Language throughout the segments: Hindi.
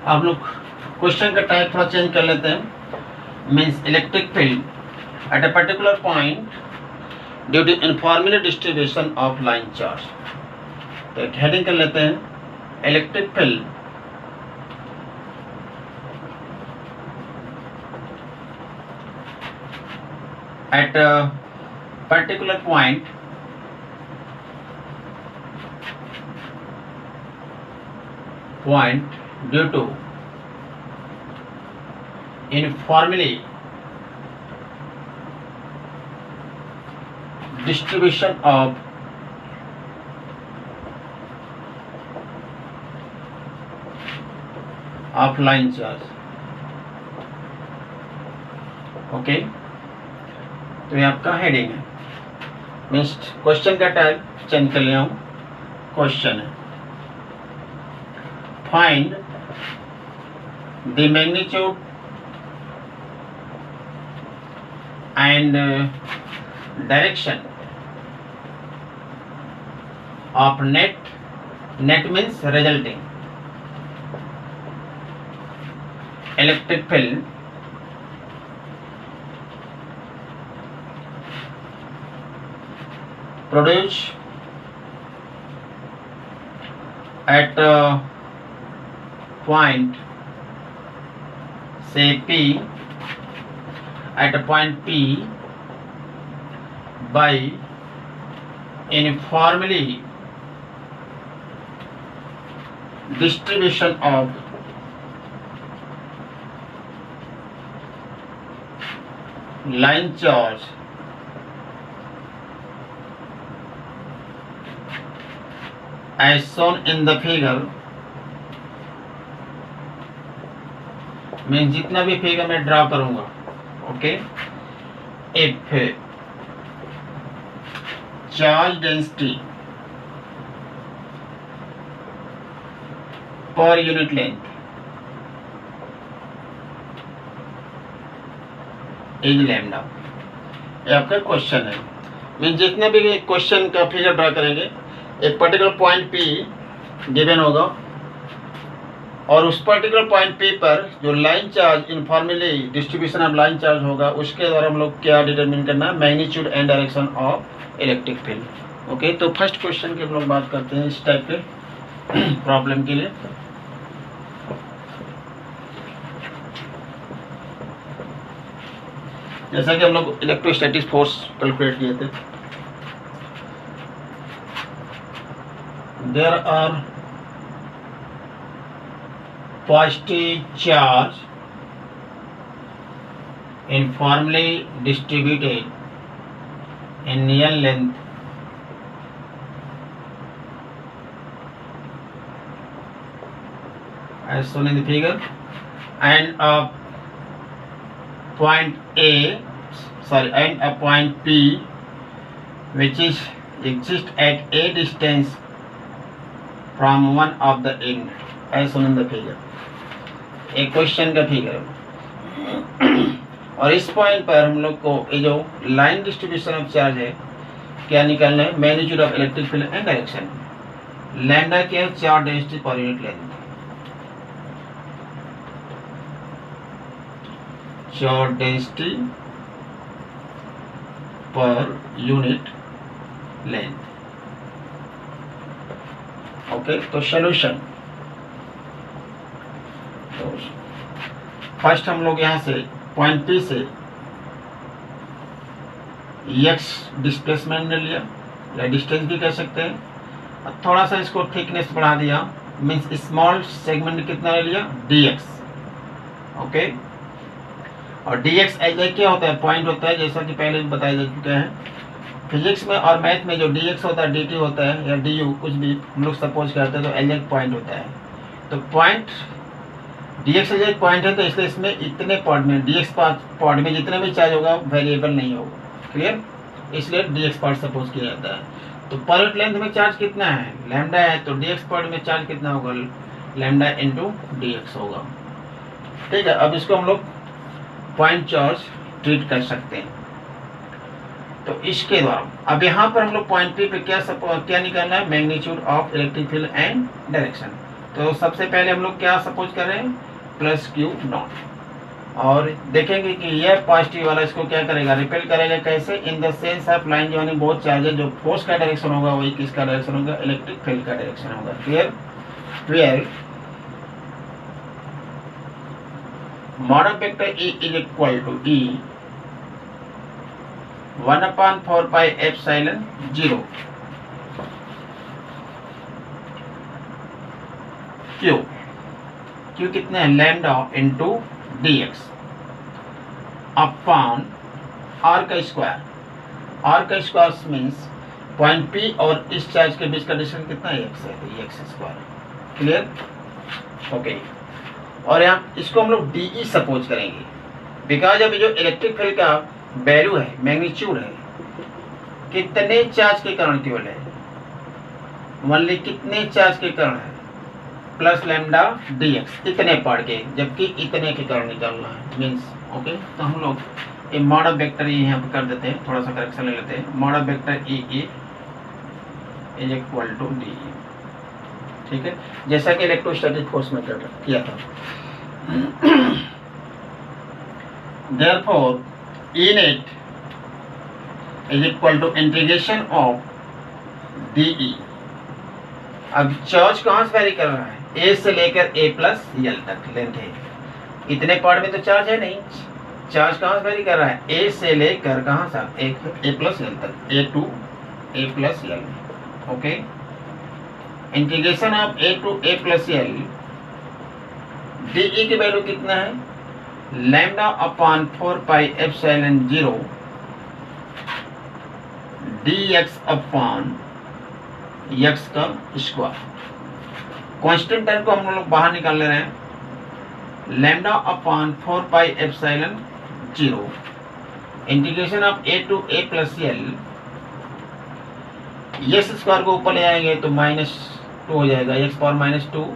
आप लोग क्वेश्चन का टाइप थोड़ा चेंज कर लेते हैं। Means electric field at a particular point due to uniformly distribution of line charge. तो एक हेडिंग कर लेते हैं, electric field at a particular point due to uniformly distribution of line charge। Okay, तो ये आपका हेडिंग है। मीन्स क्वेश्चन का टाइप चेंज कर लिया हूँ। क्वेश्चन है, find the magnitude and direction of net means resulting electric field produced at point say P, at a point P by uniformly distribution of line charge as shown in the figure। मैं जितना भी फिगर में ड्रा करूंगा, okay, if charge density per unit length is lambda. ये आपका क्वेश्चन है। मैं जितना भी क्वेश्चन का फिगर ड्रा करेंगे, एक पर्टिकुलर पॉइंट पी गिवन होगा और उस पर्टिकुलर पॉइंट पी पर जो line charge uniformly distribution of line charge होगा, उसके द्वारा हम लोग क्या डिटरमिन करना है, magnitude and direction of electric field. Okay, तो फर्स्ट क्वेश्चन की हम लोग बात करते हैं इस टाइप के प्रॉब्लम के लिए। जैसा कि हम लोग इलेक्ट्रोस्टैटिक फोर्स कैलकुलेट किए थे, there are positive charge uniformly distributed in near length as shown in the figure, and a point P which is exist at a distance from one of the end as shown in the figure। एक क्वेश्चन का फिगर और इस पॉइंट पर हम लोग को ये जो लाइन डिस्ट्रीब्यूशन ऑफ चार्ज है क्या निकालना है, magnitude of electric field and direction. Lambda क्या है, charge density per unit length. Charge density per unit length. Okay, तो सॉल्यूशन, फर्स्ट हम लोग यहाँ से पॉइंट पी से x डिस्प्लेसमेंट ने लिया या डिस्टेंस भी कह सकते हैं, और थोड़ा सा इसको थिकनेस बढ़ा दिया, मीन्स स्मॉल सेगमेंट कितना ले लिया, dx। ओके, और dx एज क्या होता है, पॉइंट होता है, जैसा कि पहले भी बताया जा चुका है फिजिक्स में और मैथ में। जो dx होता है, dt होता है या du, कुछ भी हम लोग सपोज करते हैं, तो एज पॉइंट होता है। तो पॉइंट dx एक पॉइंट है, तो इसलिए इसमें इतने पॉइंट में dx पॉइंट में जितने भी चार्ज होगा वेरिएबल नहीं होगा। क्लियर, इसलिए dx पार्ट सपोज किया जाता है। तो पर यूनिट लेंथ में चार्ज कितना है, लैम्डा है, तो dx पार्ट में चार्ज कितना होगा, लैम्डा इंटू dx होगा। ठीक है, अब इसको हम लोग पॉइंट चार्ज ट्रीट कर सकते हैं। तो इसके द्वारा अब यहाँ पर हम लोग पॉइंट पी पे क्या निकालना है, magnitude of electric field and direction. तो सबसे पहले हम लोग क्या सपोज कर रहे हैं, प्लस क्यू नॉट, और देखेंगे कि यह पॉजिटिव वाला इसको क्या करेगा, रिपेल करेगा। कैसे, in the sense of line joining both charges, जो फोर्स का डायरेक्शन होगा वही किसका डायरेक्शन होगा, इलेक्ट्रिक फील्ड का डायरेक्शन होगा। Clear. 12 model vector E is equal to E 1/4 pi epsilon 0 Q, Q कितना है, lambda into dx upon r का स्क्वायर। r का स्क्वायर मीन्स पॉइंट P और इस चार्ज के बीच का डिस्टेंस कितना है, x है, तो x स्क्वायर। Clear, okay. और यहाँ इसको हम लोग dE सपोज करेंगे, बिकॉज अभी जो इलेक्ट्रिक फील्ड का वैल्यू है, मैग्नीट्यूड है, कितने चार्ज के कारण केवल है, ओनली कितने चार्ज के कारण है, प्लस लैम्डा dx, इतने पार्ट के, जबकि इतने के कारण निकालना है, मीन्स ओके। तो हम लोग ये मॉडल वेक्टर E यहाँ पर कर देते हैं, थोड़ा सा करेक्शन ले लेते हैं। Model vector E is equal to dE, ठीक है, जैसा कि इलेक्ट्रोस्टैटिक फोर्स में किया था। Therefore E net is equal to integration of dE। अब चार्ज कहाँ से वैरी कर रहा है, A से लेकर A प्लस L तक लेंथ है, इतने पार्ट में तो चार्ज है नहीं, चार्ज कहाँ से वैरी कर रहा है, A से लेकर कहाँ से A प्लस L तक, A to A plus L, okay. Integration of A to A plus L, dE की वैल्यू कितना है, lambda upon 4 pi epsilon 0 dx upon x का स्क्वायर। कांस्टेंट टर्म को हम लोग बाहर निकाल ले रहे हैं, lambda upon 4 pi epsilon 0 integration of A to A plus L, x square को ऊपर ले आएंगे तो -2 हो जाएगा, x power -2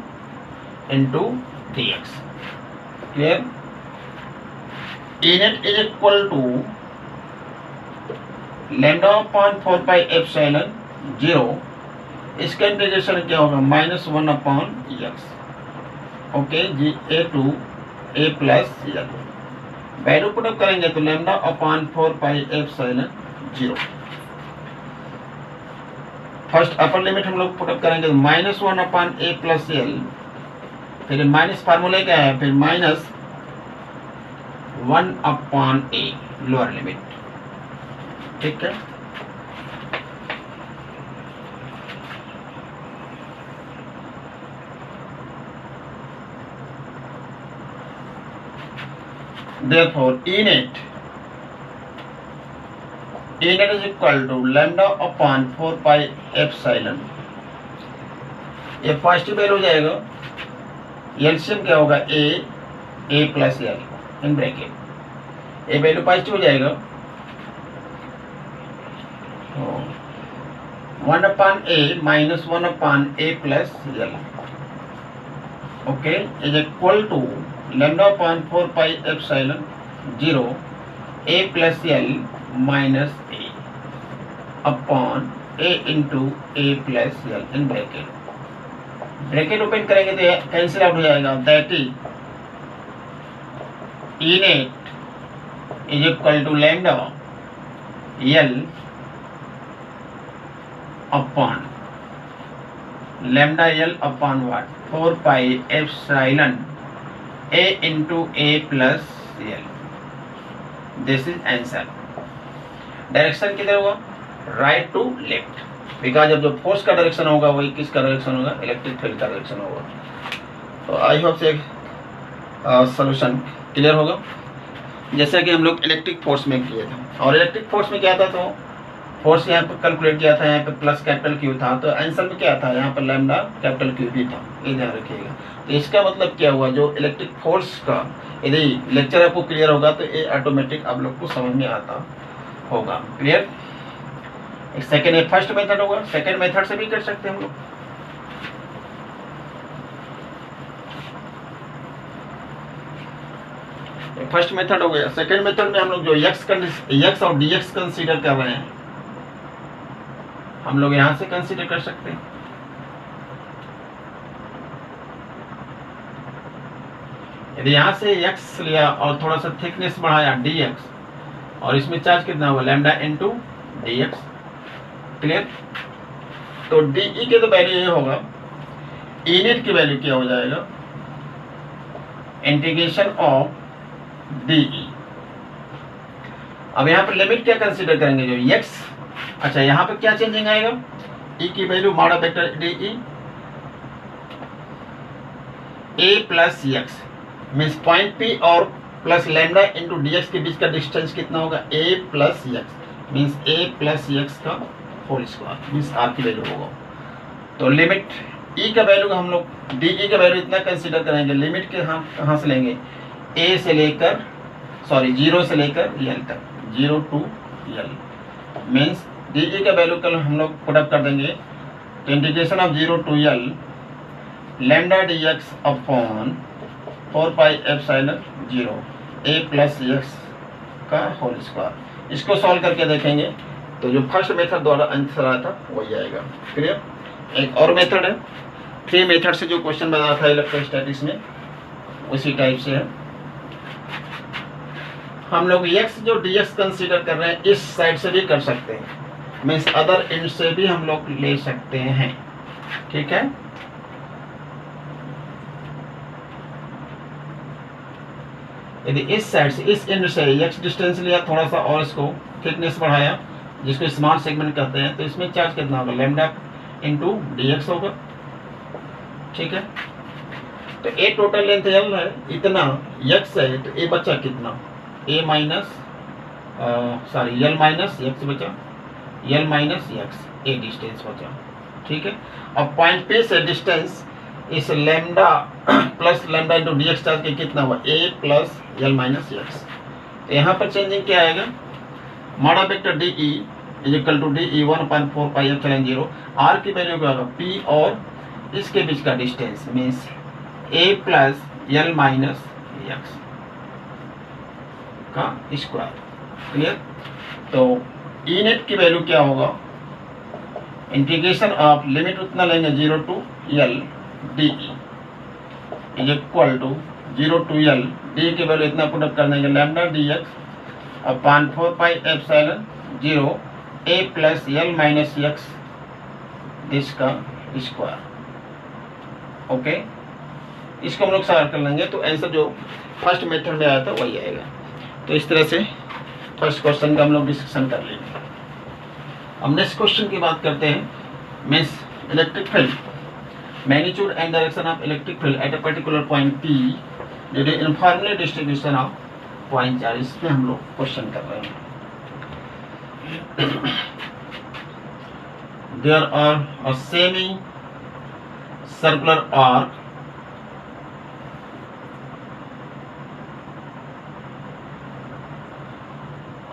into dx। Clear. E net is equal to lambda upon 4 pi epsilon 0, इसका इंटीग्रेशन क्या होगा, -1 अपॉन x, ओके जी, A to A plus L। Value put up करेंगे तो lambda upon 4 pi epsilon 0, first upper limit हम लोग पुटअप करेंगे तो -1 अपॉन A प्लस L, फिर माइनस फार्मूले क्या है, फिर -1 अपॉन A लोअर लिमिट, ठीक है। Therefore E net is equal to lambda upon 4 pi epsilon, ये पॉजिटिव वैल्यू हो जाएगा, एलसीएम क्या होगा, A plus L in bracket, ए वैल्यू पॉजिटिव हो जाएगा, 1 upon A minus 1 upon A plus L, okay, is equal to lambda upon 4 pi epsilon 0 A plus L minus A upon A into A plus L in bracket. Bracket open करेंगे तो कैंसिल आउट हो जाएगा, that is E net is equal to lambda L upon lambda L upon what, 4 pi epsilon A into A plus L। This is answer. Direction किधर होगा, राइट टू लेफ्ट, बिकॉज अब जो फोर्स का डायरेक्शन होगा वही किसका डायरेक्शन होगा, इलेक्ट्रिक फील्ड का डायरेक्शन होगा। तो आई होप से सॉल्यूशन क्लियर होगा। जैसा कि हम लोग इलेक्ट्रिक फोर्स में किए थे, और इलेक्ट्रिक फोर्स में क्या था, तो फोर्स यहाँ पर कैलकुलेट किया था, यहाँ पे प्लस कैपिटल क्यू था, तो आंसर में क्या था, यहाँ पर लैम्डा कैपिटल क्यू भी था, ये ध्यान रखिएगा। तो इसका मतलब क्या हुआ, जो इलेक्ट्रिक फोर्स का यदि लेक्चर आपको क्लियर होगा तो ये ऑटोमेटिक आप लोग को समझ में आता होगा। क्लियर। सेकेंड फर्स्ट मेथड होगा, सेकेंड मेथड से भी कर सकते हैं हम लोग। फर्स्ट मेथड हो गया। सेकेंड मेथड में हम लोग जो x और dx कंसीडर कर रहे हैं, हम लोग यहां से कंसीडर कर सकते हैं। यदि यहाँ से x लिया और थोड़ा सा थिकनेस बढ़ाया dx, और इसमें चार्ज कितना होगा लैम्डा इंटू dx। क्लियर? तो dE के तो वैल्यू ये होगा, E नेट की वैल्यू क्या हो जाएगा, इंटीग्रेशन ऑफ dE। अब यहाँ पर लिमिट क्या कंसीडर करेंगे, जो x, अच्छा यहाँ पर क्या चेंजिंग आएगा, E की value mod vector dE a plus x means point P और प्लस लैम्डा इंटू dx के बीच का डिस्टेंस कितना होगा, a plus x means a plus x का होल स्क्वायर मीन्स r की वैल्यू होगा। तो लिमिट E का वैल्यू हम लोग dE का वैल्यू इतना कंसीडर करेंगे, लिमिट के हम कहाँ से लेंगे, a से लेकर 0 से लेकर l तक, 0 टू l मीन्स dE का वैल्यू कल हम लोग पुटअप कर देंगे, तो integration of 0 to l lambda dx upon 4 pi epsilon 0 a plus x का होल स्क्वायर। इसको सॉल्व करके देखेंगे तो जो फर्स्ट मेथड द्वारा आंसर आया था वही आएगा। क्लियर? एक और मेथड है, 3 मेथड से जो क्वेश्चन बना था इलेक्ट्रोस्टैटिक्स में उसी टाइप से है। हम लोग x जो dx कंसीडर कर रहे हैं इस साइड से भी कर सकते हैं, मीन्स अदर एंड से भी हम लोग ले सकते हैं। ठीक है? यदि इस साइड से इस एंड से x डिस्टेंस लिया, थोड़ा सा और इसको थिकनेस बढ़ाया जिसको स्मॉल सेगमेंट कहते हैं, तो इसमें चार्ज कितना होगा, लैम्डा इंटू dx होगा। ठीक है? तो a टोटल लेंथ l है इतना, x है तो a बचा कितना, a minus l minus x बचा, l minus x a distance बचा। ठीक है? अब पॉइंट P से डिस्टेंस इस lambda plus lambda into dx charge के कितना हुआ, a plus l minus x। तो यहाँ पर चेंजिंग क्या आएगा, mod vector dE is equal to dE 1/4 pi epsilon 0, r की वैल्यू क्या होगा, p और इसके बीच का distance means a plus l minus x का स्क्वायर। क्लियर? तो E नेट की वैल्यू क्या होगा, इंटीग्रेशन ऑफ लिमिट उतना लेंगे 0 to l dE is equal to 0 to l, D की वैल्यू इतना पुटअप कर देंगे, lambda dx upon 4 pi epsilon 0 a plus l minus x this का स्क्वायर। ओके, इसको हम लोग सॉल्व कर लेंगे तो आंसर जो फर्स्ट मेथड में आया था वही आएगा। तो इस तरह से फर्स्ट क्वेश्चन का हम लोग डिस्कशन कर लेंगे। अब नेक्स्ट क्वेश्चन की बात करते हैं, means electric field, magnitude and direction of electric field at a particular point P due to uniformly distribution of point charge, इसमें हम लोग क्वेश्चन कर रहे हैं। There are a semi circular arc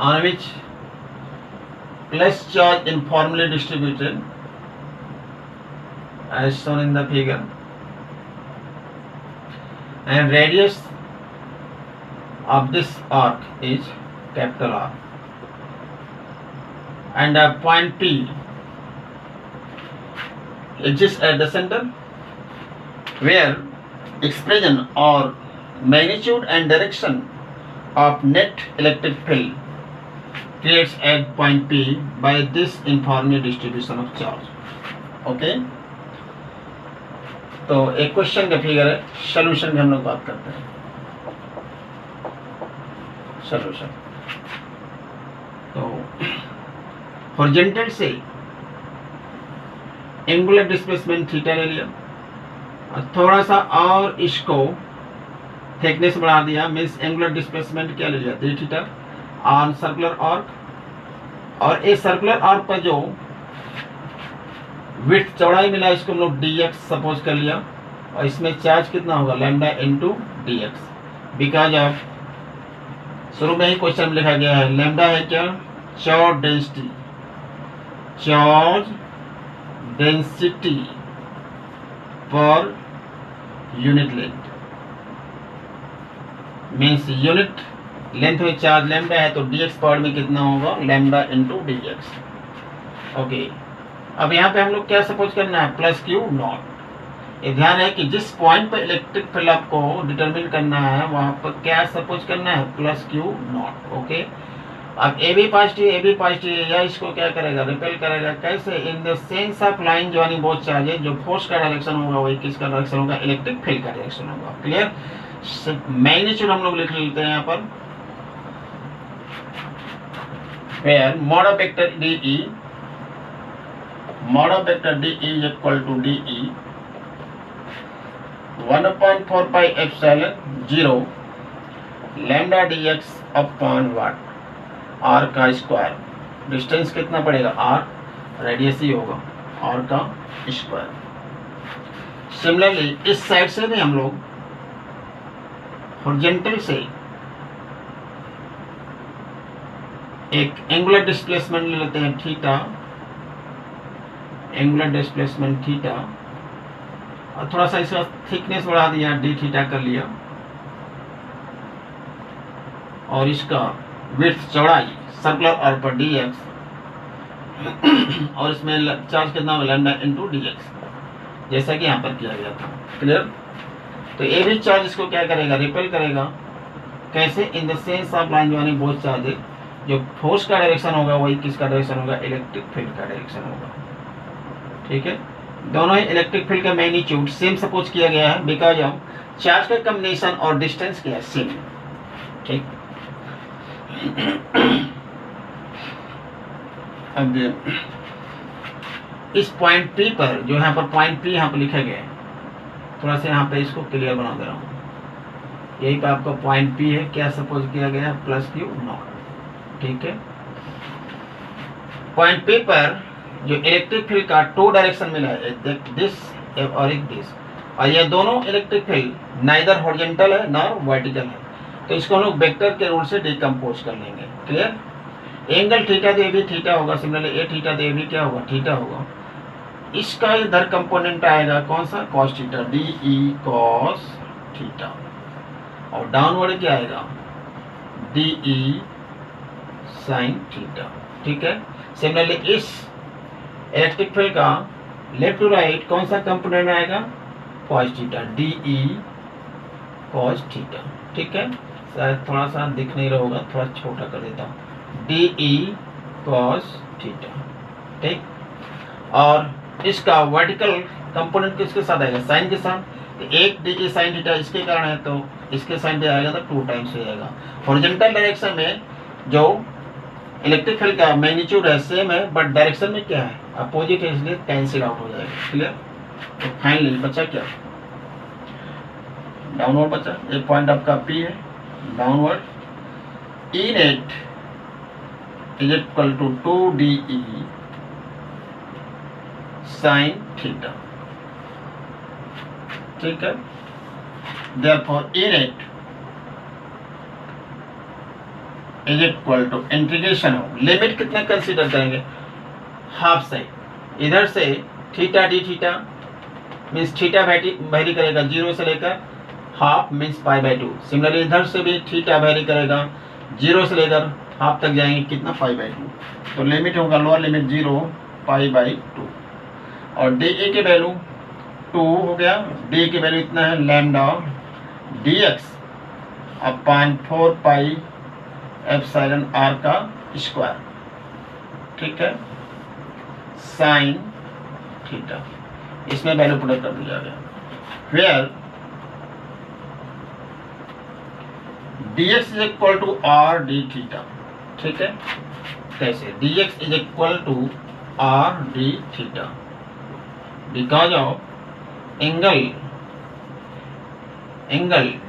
on which plus charge uniformly distributed as shown in the figure, and radius of this arc is capital R, and a point P exists at the center where expression or magnitude and direction of net electric field creates at point P by this uniformly distribution of charge. Okay, तो एक क्वेश्चन का फिगर है, सोल्यूशन की हम लोग बात करते हैं। सोल्यूशन तो हॉरिजॉन्टल से एंगुलर डिस्प्लेसमेंट थीटा ले लिया और थोड़ा सा और इसको थिकनेस बढ़ा दिया, मीन्स एंगुलर डिस्प्लेसमेंट क्या ले लिया, d theta on circular arc, और इस सर्कुलर आर्क पर जो विड्थ चौड़ाई मिला इसको हम लोग dx सपोज कर लिया, और इसमें चार्ज कितना होगा, lambda into dx, because of शुरू में ही क्वेश्चन में लिखा गया है लैम्डा है क्या, charge density, charge density per unit length, means unit length में चार्ज लैम्डा है तो dx पावर में कितना होगा, लैम्डा इंटू dx। ओके, अब यहाँ पे हम लोग क्या सपोज करना है, प्लस क्यू नॉट, ये ध्यान है कि जिस पॉइंट पर इलेक्ट्रिक फील्ड आपको डिटरमिन करना है वहां पर क्या सपोज करना है, प्लस क्यू नॉट। ओके, अब ए भी पॉजिटिव या इसको क्या करेगा, रिपेल करेगा। कैसे? In the sense of line joining both charges, जो फोर्स का डायरेक्शन होगा वही किसका डायरेक्शन होगा, इलेक्ट्रिक फील्ड का डायरेक्शन होगा। क्लियर? मैग्नीट्यूड हम लोग लिख लेते हैं यहाँ पर, where mod of vector DE is equal to DE 1/4 pi epsilon 0 lambda dx upon what, r का स्क्वायर। डिस्टेंस कितना पड़ेगा, r, रेडियस ही होगा r का स्क्वायर। सिमिलरली इस साइड से भी हम लोग हॉरिजॉन्टल से एक एंगुलर डिस्प्लेसमेंट ले लेते हैं थीटा, एंगुलर डिस्प्लेसमेंट थीटा, और थोड़ा सा इसका थिकनेस बढ़ा दिया, डी थीटा कर लिया, और इसका विड्थ चौड़ाई सर्कुलर आर्क पर dx, और इसमें चार्ज कितना होगा, लैम्डा इंटू dx, जैसा कि यहाँ पर किया गया था। क्लियर? तो ये भी चार्ज इसको क्या करेगा, रिपेल करेगा। कैसे? In the sense of line joining both charges, जो फोर्स का डायरेक्शन होगा वही किसका डायरेक्शन होगा, इलेक्ट्रिक फील्ड का डायरेक्शन होगा। ठीक है, दोनों ही इलेक्ट्रिक फील्ड का मैग्नीट्यूड सेम सपोज किया गया है, बिकॉज ऑफ चार्ज का कॉम्बिनेशन और डिस्टेंस क्या है, सेम। ठीक, अब इस पॉइंट P पर, जो यहाँ पर पॉइंट P यहाँ पर लिखा गया है, थोड़ा सा यहाँ पे इसको क्लियर बना दे रहा हूँ। यही पे आपका पॉइंट P है, क्या सपोज किया गया है, प्लस क्यू नॉट। ठीक है, पॉइंट P पर जो इलेक्ट्रिक फील्ड का टू डायरेक्शन मिला है, दिस और एक दिस, और ये दोनों इलेक्ट्रिक फील्ड नाइदर हॉरिजॉन्टल है नॉर वर्टिकल है, तो इसको हम लोग वेक्टर के रूल से डिकम्पोज कर लेंगे। क्लियर? एंगल थीटा दे भी थीटा होगा, सिमिलरली ए थीटा दे भी क्या होगा, थीटा होगा। इसका इधर कंपोनेंट आएगा कौन सा, cos theta, D E cos theta, और डाउनवर्ड क्या आएगा, डी ई साइन थीटा। ठीक है, सिमिलरली इस इलेक्ट्रिक फील्ड का लेफ्ट टू राइट कौन सा कंपोनेंट आएगा, cos theta, D E cos theta. ठीक है, शायद थोड़ा सा दिख नहीं रहा होगा, थोड़ा छोटा कर देता हूँ, डी ई कॉस थीटा। ठीक, और इसका वर्टिकल कंपोनेंट किसके साथ आएगा, साइन के साथ। तो एक डी ई साइन थीटा इसके कारण है, तो इसके साइन पे आएगा तो 2 टाइम्स हो जाएगा। हॉरिजॉन्टल डायरेक्शन में जो इलेक्ट्रिक फील्ड का मैग्नीट्यूड है सेम है, बट डायरेक्शन में क्या है, अपोजिट है, इसलिए कैंसिल आउट हो जाएगा। क्लियर? तो फाइनली बचा क्या, डाउनवर्ड बचा। एक पॉइंट आपका P है, downward E net is equal to 2DE sine theta. ठीक है, therefore E net is equal to integration of, limit कितना कंसीडर करेंगे, हाफ साइड, इधर से theta d theta means theta vary करेगा 0 से लेकर हाफ मीन्स π/2। सिमिलरली इधर से भी थीटा वैरी करेगा 0 से लेकर हाफ तक जाएंगे, कितना, π/2। तो लिमिट होगा, लोअर लिमिट 0, π/2, और डी ए की वैल्यू 2 हो गया, डी की वैल्यू इतना है, lambda dx upon 4 pi epsilon r का स्क्वायर। ठीक है, साइन थीटा, इसमें वैल्यू पुट कर दिया गया, where dx is equal to r d theta. ठीक है, कैसे, dx is equal to r d theta because of angle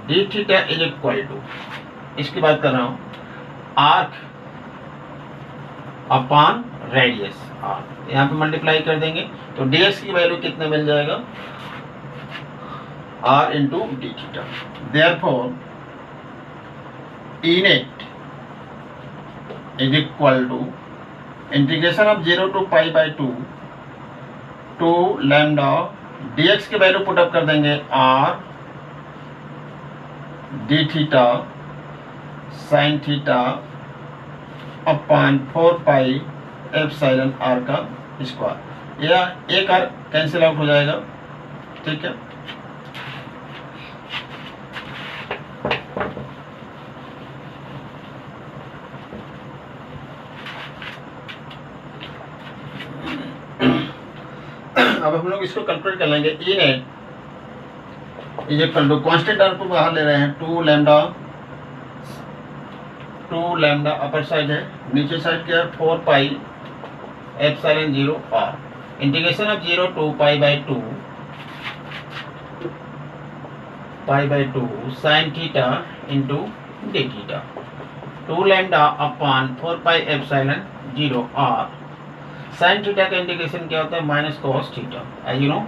d theta is equal to, इसकी बात कर रहा हूं, आर्क अपॉन रेडियस r, यहाँ पे मल्टीप्लाई कर देंगे तो dx की वैल्यू कितने मिल जाएगा, r into D theta. Therefore E net is equal to integration of 0 to π/2 to lambda dx की वैल्यू पुट अप कर देंगे, r D theta sine theta upon 4 pi epsilon r का स्क्वायर। यह एक r कैंसिल आउट हो जाएगा, ठीक है। अब हम लोग इसको कैलकुलेट कर लेंगे। E net is equal to constant term को बाहर ले रहे हैं, 2 लैम्डा अपर साइड है, नीचे साइड क्या है 4 pi epsilon 0 R, integration of 0 to pi by 2 sine theta into D theta, 2 lambda upon 4 pi epsilon 0 R. Sine theta का इंटीग्रेशन क्या होता है minus cos theta, as you know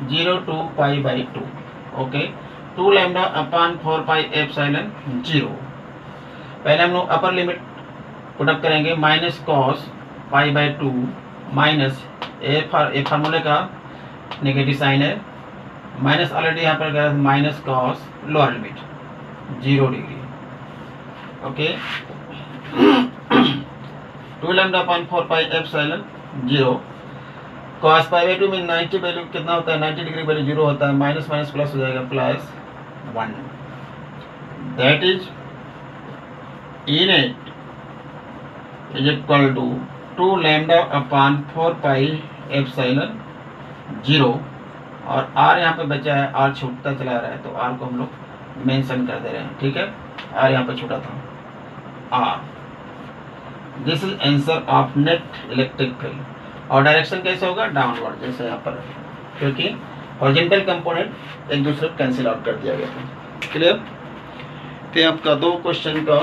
0 to pi by 2, okay. 2 lambda upon 4 pi epsilon 0। पहले हम लोग अपर लिमिट पुटअप करेंगे, minus cos pi by 2 minus ए फार्मूले का नेगेटिव साइन है, माइनस ऑलरेडी यहाँ पर गया minus cos lower limit 0 degree, okay. 2 lambda upon 4 pi epsilon 0, cos pi by 2 में 90 वैल्यू कितना होता है, 90 डिग्री वैल्यू 0 होता है, माइनस माइनस प्लस हो जाएगा plus 1, that is E net is equal to 2 lambda upon 4 pi epsilon 0, और आर यहाँ पे बचा है, आर छूटता चला रहा है तो आर को हम लोग मेंशन कर दे रहे हैं, ठीक है। आर यहाँ पे छूटा था, r. This is answer of net electric field. और डायरेक्शन कैसे होगा, डाउनवर्ड, जैसे यहाँ पर, क्योंकि हॉरिजॉन्टल कंपोनेंट एक दूसरे को कैंसिल आउट कर दिया गया था। क्लियर। तो आपका 2 क्वेश्चन का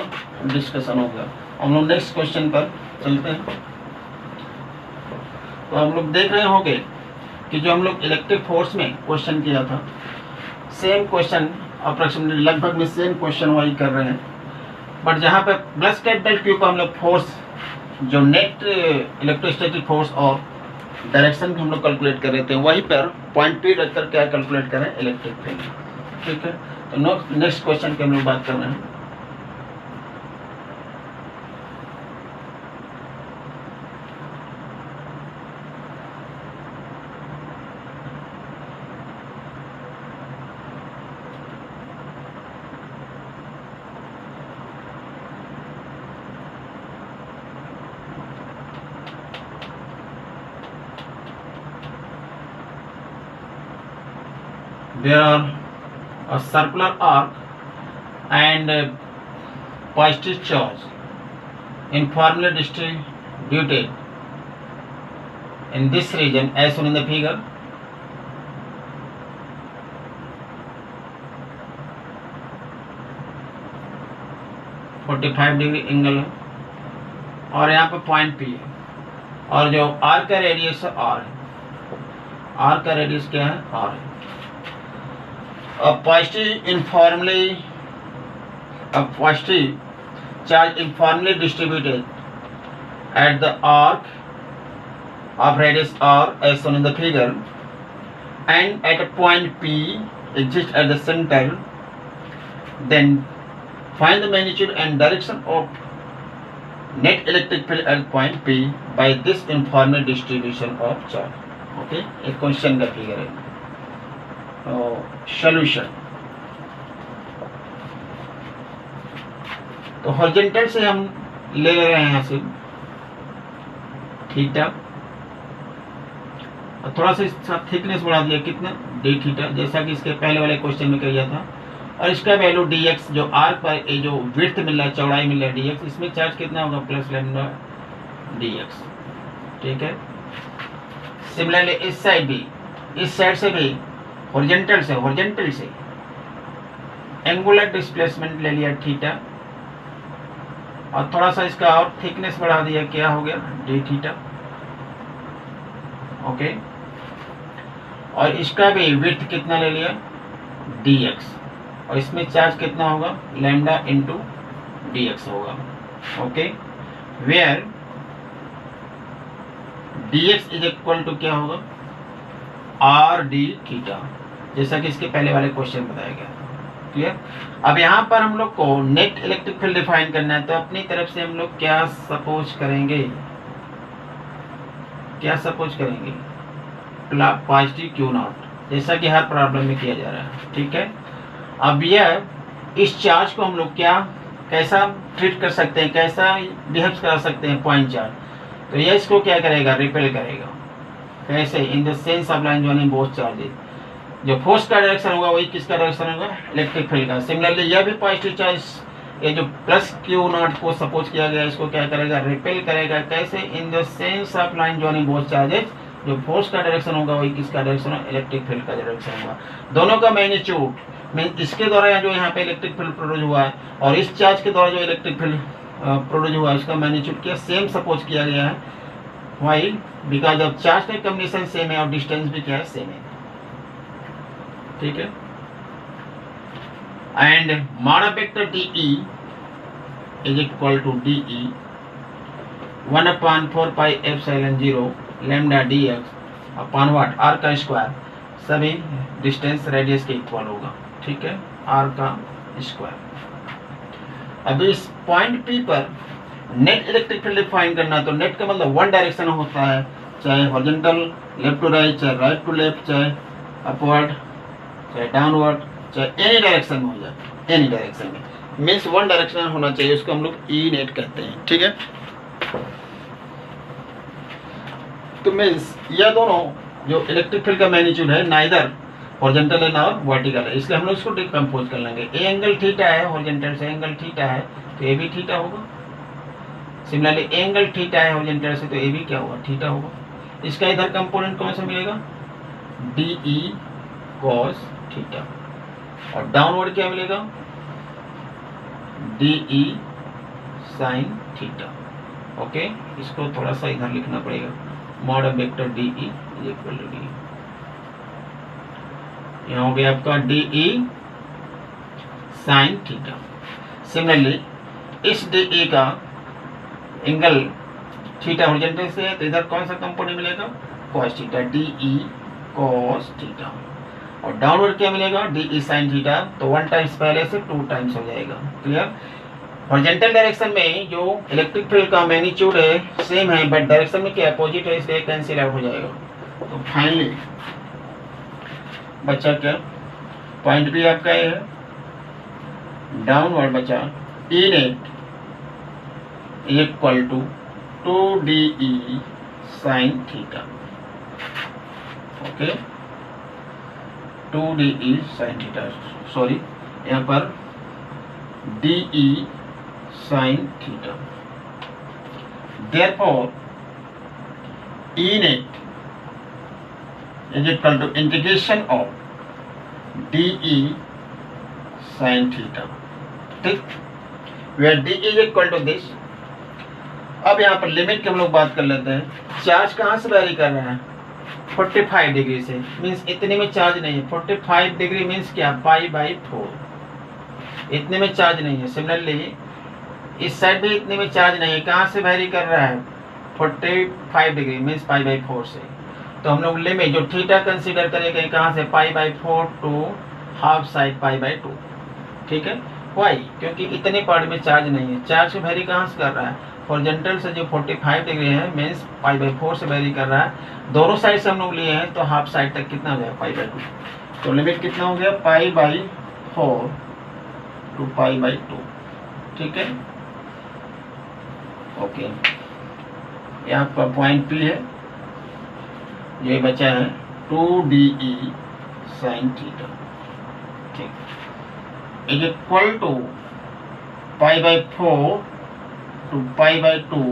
डिस्कशन हो गया। हम लोग नेक्स्ट क्वेश्चन पर चलते हैं। तो हम लोग देख रहे होंगे कि जो हम लोग इलेक्ट्रिक फोर्स में क्वेश्चन किया था, सेम क्वेश्चन अप्रोक्सीमेटली लगभग में सेम क्वेश्चन वही कर रहे हैं, बट जहाँ पे प्लस कैपिटल क्यू को हम लोग फोर्स, जो नेट इलेक्ट्रोस्टैटिक फोर्स और डायरेक्शन को हम लोग कैलकुलेट कर रहे थे, वहीं पर पॉइंट पी रखकर क्या कैलकुलेट करें, इलेक्ट्रिक फील्ड, ठीक है। तो नेक्स्ट क्वेश्चन की हम लोग बात कर रहे हैं। There are a circular arc and a positive charge uniformly distributed in this region as shown in the figure. (45 degree angle है और यहाँ पे पॉइंट पी है, और जो आर का रेडियस है आर है, आर का रेडियस क्या है, आर है। A positive charge uniformly distributed at the arc of radius r as shown in the figure, and at a point P exists at the center. Then find the magnitude and direction of net electric field at point P by this uniform distribution of charge. Okay, एक क्वेश्चन का फिगर है। सॉल्यूशन, तो हॉरिजॉन्टल से हम ले रहे हैं यहाँ से थीटा, और थोड़ा सा इसका थिकनेस बढ़ा दिया, कितना, डी थीटा, जैसा कि इसके पहले वाले क्वेश्चन में किया था। और इसका वैल्यू डी एक्स, जो आर्क पर जो विड्थ मिल रहा है, चौड़ाई मिल रहा है डी एक्स, इसमें चार्ज कितना होगा, प्लस लैम्डा डी एक्स, ठीक है। सिमिलरली इस साइड भी, इस साइड से भी हॉरिजॉन्टल से एंगुलर डिस्प्लेसमेंट ले लिया थीटा, और थोड़ा सा इसका और थिकनेस बढ़ा दिया, क्या हो गया, डी थीटा, ओके। और इसका भी विड्थ कितना ले लिया, डी एक्स, और इसमें चार्ज कितना होगा, लैम्डा इंटू डी एक्स होगा, okay. Where d x is equal to क्या होगा, आर डी थीटा, जैसा कि इसके पहले वाले क्वेश्चन बताया गया। क्लियर। अब यहाँ पर हम लोग को नेट इलेक्ट्रिक फील्ड डिफाइन करना है, तो अपनी तरफ से हम लोग क्या सपोज करेंगे, पॉजिटिव क्यू नॉट, जैसा कि हर प्रॉब्लम में किया जा रहा है, ठीक है। अब यह इस चार्ज को हम लोग कैसा ट्रीट कर सकते हैं, कैसा बिहेव करा सकते हैं पॉइंट चार्ज। तो यह इसको क्या करेगा, रिपेल करेगा। कैसे, in the sense of line joining both charges. जो फोर्स का डायरेक्शन होगा वही किसका डायरेक्शन होगा, इलेक्ट्रिक फील्ड का। सिमिलरली यह भी पॉजिटिव चार्ज, ये जो प्लस क्यू नॉट को सपोज किया गया इसको क्या करेगा, रिपेल करेगा। कैसे, in the sense of line joining both charges. जो फोर्स का डायरेक्शन होगा वही किसका डायरेक्शन होगा, इलेक्ट्रिक फील्ड का डायरेक्शन होगा। दोनों का मैग्नीट्यूड मीन इसके द्वारा जो यहाँ पे इलेक्ट्रिक फील्ड प्रोड्यूस हुआ है और इस चार्ज के द्वारा जो इलेक्ट्रिक फील्ड प्रोड्यूस हुआ है उसका मैग्नीट्यूड क्या सेम सपोज किया गया है। वाई, बिकॉज ऑफ चार्ज का कॉम्बिनेशन सेम है और डिस्टेंस भी क्या है, सेम है, ठीक है। And mod vector DE is equal to DE 1/4πε0 lambda dx upon what, r का स्क्वायर, सभी डिस्टेंस रेडियस के इक्वल होगा, ठीक है, r का स्क्वायर। अब इस पॉइंट P पर नेट इलेक्ट्रिक फील्ड फाइंड करना, तो नेट का मतलब वन डायरेक्शन होता है, चाहे हॉरिजॉन्टल लेफ्ट टू राइट, चाहे राइट टू लेफ्ट, चाहे अपवर्ड, चाहे डाउनवर्ड, चाहे एनी डायरेक्शन में हो जाए, एनी डायरेक्शन में मीन्स वन डायरेक्शन होना चाहिए, उसको हम लोग ई नेट कहते हैं, ठीक है। तो मीन्स यह दोनों जो इलेक्ट्रिक फील्ड का मैग्नीट्यूड है नाइदर हॉरिजॉन्टल है ना और वर्टिकल है, इसलिए हम लोग इसको डिकम्पोज कर लेंगे। ए एंगल थीटा है, हॉरिजॉन्टल से एंगल थीटा है तो ए भी थीटा होगा। सिमिलरली ए एंगल थीटा है हॉरिजॉन्टल से तो ए भी क्या होगा, थीटा होगा। इसका इधर कंपोनेंट कौन सा मिलेगा, DE cos थीटा, और डाउनवर्ड क्या मिलेगा, DE sin थीटा। ओके, इसको थोड़ा सा इधर लिखना पड़ेगा, mod vector DE is equal to DE। यहाँ हो गया आपका DE sin थीटा। सिमिलरली इस DE का एंगल थीटा हॉरिजॉन्टल से है तो इधर कौन सा कंपोनेंट मिलेगा, cos theta, DE cos theta, और डाउनवर्ड क्या मिलेगा, DE sin थीटा। तो 1 टाइम्स पहले से 2 टाइम्स हो जाएगा, क्लियर। हॉरिजॉन्टल डायरेक्शन में जो इलेक्ट्रिक फील्ड का मैग्नीट्यूड है सेम है, बट डायरेक्शन में क्या अपोजिट है, इसलिए कैंसिल आउट हो जाएगा। तो फाइनली बचा क्या, पॉइंट भी आपका ये है, डाउनवर्ड बचा E net equal to 2DE sin theta. Okay, 2DE sin theta, sorry यहाँ पर DE sin theta. Therefore, E net is equal to integration of DE sin theta, ठीक, where DE is equal to this। अब यहाँ पर लिमिट की हम लोग बात कर लेते हैं। चार्ज कहाँ से वैरी कर रहा है, 45 डिग्री से, मीन्स इतने में चार्ज नहीं है। 45 डिग्री मीन्स क्या, π/4, इतने में चार्ज नहीं है। सिमिलरली इस साइड भी इतने में चार्ज नहीं है, कहाँ से वैरी कर रहा है, 45 डिग्री मीन्स π/4 से। तो हम लोग लिमिट जो थीटा कंसीडर करेंगे कहाँ से, π/4 टू हाफ साइड π/2, ठीक है। वाई, क्योंकि इतने पार्ट में चार्ज नहीं है। चार्ज वेरी कहाँ से कर रहा है, हॉरिजॉन्टल से जो 45 डिग्री है मीन्स π/4 से वेरी कर रहा है। दोनों साइड से हम लोग लिए हैं तो हाफ साइड तक कितना हो गया, π/2। तो लिमिट कितना हो गया, π/4 टू π/2, ठीक है। ओके, ये आपका पॉइंट P है, ये बचा है 2DE sin थीटा, ठीक, is equal to π/4 to π/2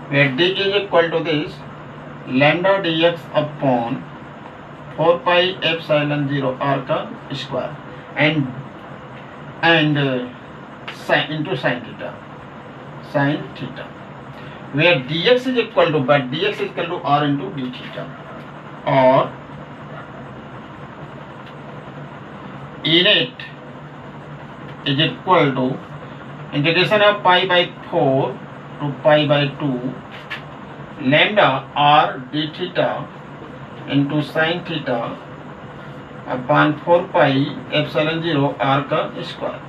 where D is equal to this lambda dx upon 4πε0 r का square and sin into sin theta where dx is equal to, but dx is equal to r into d theta, और E net is equal to integration of π/4 to π/2 lambda r d theta into sin theta upon 4πε0 r का स्क्वायर।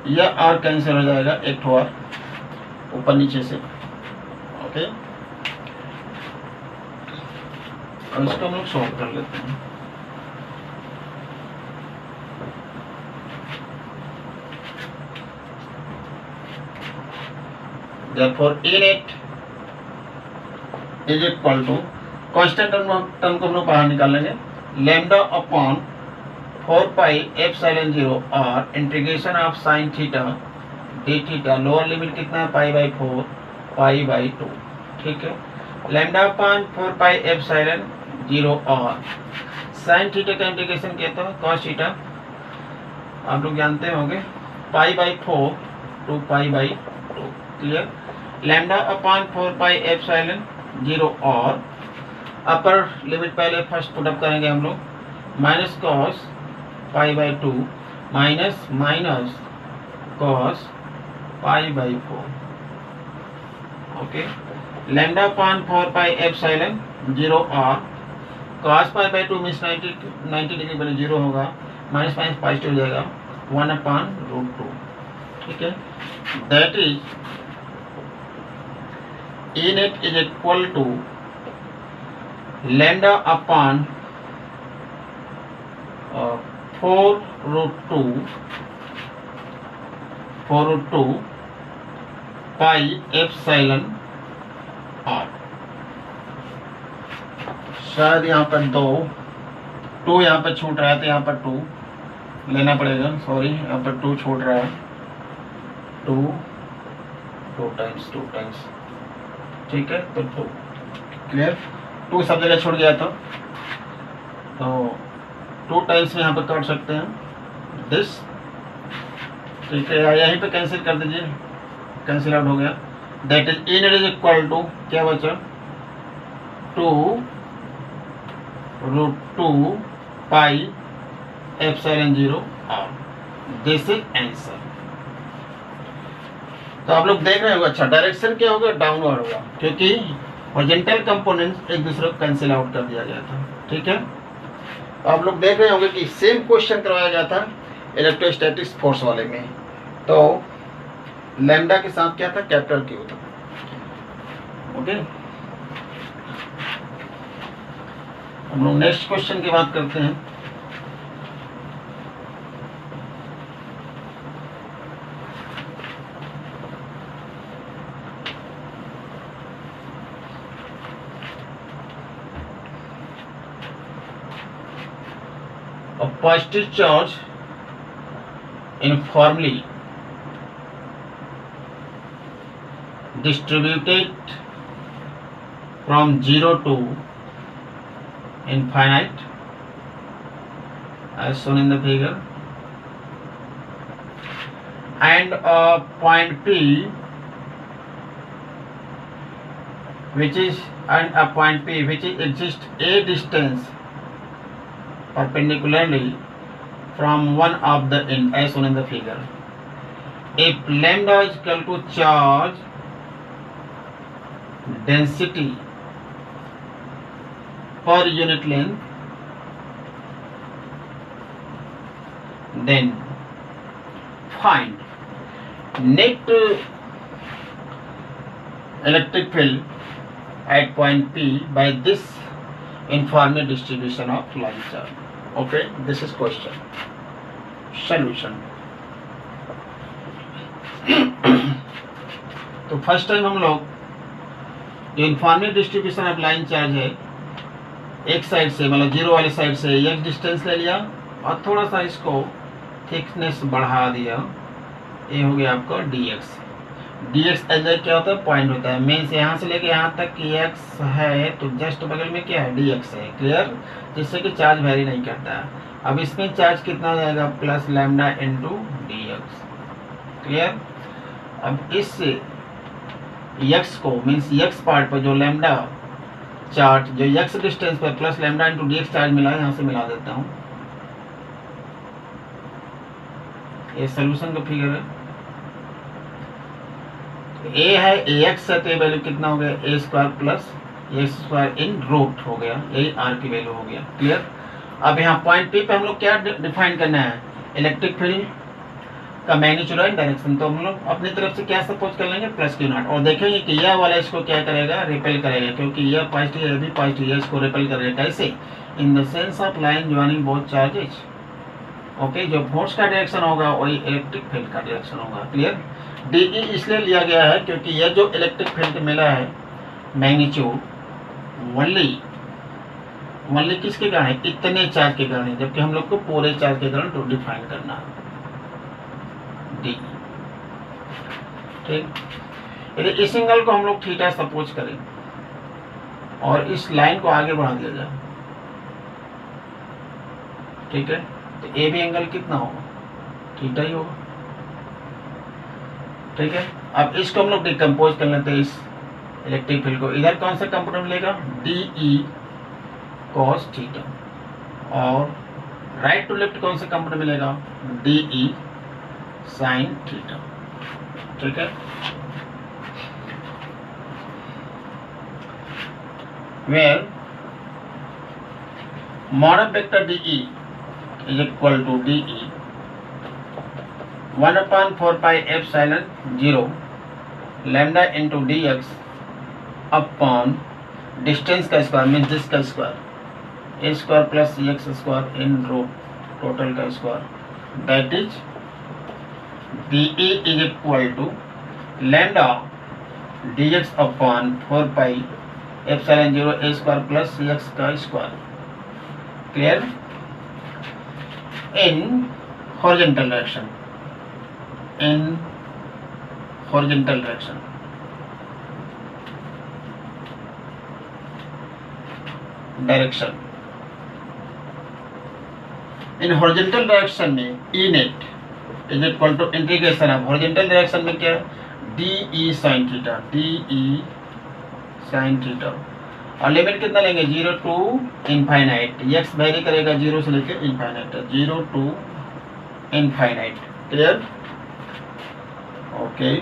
यह r कैंसिल हो जाएगा, एक ठो r ऊपर नीचे से, ओके। और इसको हम लोग सॉल्व कर लेते हैं। therefore E net is equal to constant term को हम लोग बाहर निकालेंगे, लैम्डा अपॉन 4 पाई एप्सिलॉन 0 और integration of sine theta d theta, lower limit कितना है पाई बाई 4 पाई बाई 2, ठीक है। लैम्डा अपॉन 4 पाई एप्सिलॉन 0 और साइन थीटा का इंटीग्रेशन किया था कॉस थीटा, आप लोग जानते होंगे pi by 4 to pi by 2, clear. Lambda upon 4 pi epsilon 0 और अपर लिमिट पहले फर्स्ट पुटअप करेंगे हम लोग, minus cos pi by 2 minus minus cos pi by 4, okay. Lambda upon 4 pi epsilon 0 और cos pi by 2 means 90 degree पहले 0 होगा, माइनस माइनस पॉजिटिव हो जाएगा 1 अपॉन रूट 2, ठीक है। That is E net is equal to lambda upon 4 root 2 pi epsilon r। शायद यहाँ पर 2 यहाँ पर छूट रहा है तो यहाँ पर 2 लेना पड़ेगा, सॉरी यहाँ पर 2 छूट रहा है, 2 टाइम्स, ठीक है। तो 2 क्लियर, 2 सब जगह छूट गया था तो 2 टाइम्स में यहाँ पर काट सकते हैं दिस, ठीक है। यहीं पे कैंसिल कर दीजिए, कैंसिल आउट हो गया। That is E net is equal to क्या बचा 2 रूट 2 पाई एप्सिलॉन 0 और दिस इज आंसर। तो आप लोग देख रहे होंगे, अच्छा डायरेक्शन क्या होगा डाउनवर्ड होगा, क्योंकि हॉरिजॉन्टल कंपोनेंट्स एक दूसरे को कैंसिल आउट कर दिया गया था, ठीक है। तो आप लोग देख रहे होंगे कि सेम क्वेश्चन करवाया गया था इलेक्ट्रोस्टैटिक्स फोर्स वाले में, तो लैम्डा के साथ क्या था कैपिटल Q था, ओके। हम लोग नेक्स्ट क्वेश्चन की बात करते हैं। A positive charge uniformly distributed from 0 to infinite as shown in the figure, and a point P which is exists a distance perpendicularly from one of the end as shown in the figure. If lambda is equal to charge density per unit length, then find net electric field at point P by this uniform distribution of line charge. Okay, this is question. Solution. तो फर्स्ट टाइम हम लोग जो uniformly distribution of line charge है, एक साइड से मतलब 0 वाली साइड से एक डिस्टेंस ले लिया और थोड़ा सा इसको थिकनेस बढ़ा दिया, ये हो गया आपका dx। dx एज क्या होता है पॉइंट होता है, मीन्स यहाँ से लेके यहाँ तक x है तो जस्ट बगल में क्या है dx है, क्लियर, जिससे कि चार्ज वेरी नहीं करता है। अब इसमें चार्ज कितना जाएगा plus lambda into dx, clear. अब इस x को मीन्स x पार्ट पर जो लैम्डा चार्ज जो x डिस्टेंस पर plus lambda into dx charge मिला है, यहाँ से मिला देता हूँ, ये सोल्यूशन का फिगर है। ए है ax है तो ये वैल्यू कितना हो गया a square plus x square in root हो गया, यही r की वैल्यू हो गया, क्लियर। अब यहाँ पॉइंट P पे हम लोग क्या डिफाइन करना है, इलेक्ट्रिक फील्ड का मैग्नीट्यूड एंड डायरेक्शन। तो हम लोग अपनी तरफ से क्या सपोज कर लेंगे प्लस Q नॉट, और देखेंगे कि यह वाला इसको क्या करेगा रिपेल करेगा, क्योंकि यह पॉजिटिव है भी पॉजिटिव है, इसको रिपेल करेगा। कैसे, in the sense of line joining both charges, okay. जो फोर्स का डायरेक्शन होगा वही इलेक्ट्रिक फील्ड का डायरेक्शन होगा, क्लियर। DE इसलिए लिया गया है क्योंकि यह जो इलेक्ट्रिक फील्ड मिला है मैग्नीट्यूड वनली किसके कारण है, इतने चार्ज के कारण, जबकि हम लोग को पूरे चार्ज के कारण तो डिफाइन करना है DE। ठीक, यदि इस एंगल को हम लोग थीटा सपोज करें और इस लाइन को आगे बढ़ा दिया जाए, ठीक है, तो ए बी एंगल कितना होगा, थीटा ही होगा। ठीक है, अब इसको हम लोग डिकम्पोज कर लेते हैं इस इलेक्ट्रिक फील्ड को। इधर कौन सा कंपोनेंट मिलेगा, DE cos थीटा, और राइट टू लेफ्ट कौन सा कंपोनेंट मिलेगा, DE sin थीटा। ठीक है, where mod of vector DE is equal to DE 1/4 pi epsilon 0 lambda into dx upon distance का स्क्वायर मीन्स दिस का square a square plus x square in root total का square, that is DE is equal to lambda dx upon 4 pi epsilon 0 a square plus x का square. Clear, in horizontal direction, in horizontal direction. In horizontal direction में E net is equal to integration of horizontal direction में क्या है, DE sin theta, DE sin theta, और लिमिट कितना लेंगे 0 टू इनफाइनाइट, x वेरी करेगा 0 से लेकर infinite, 0 to infinite. Clear, okay.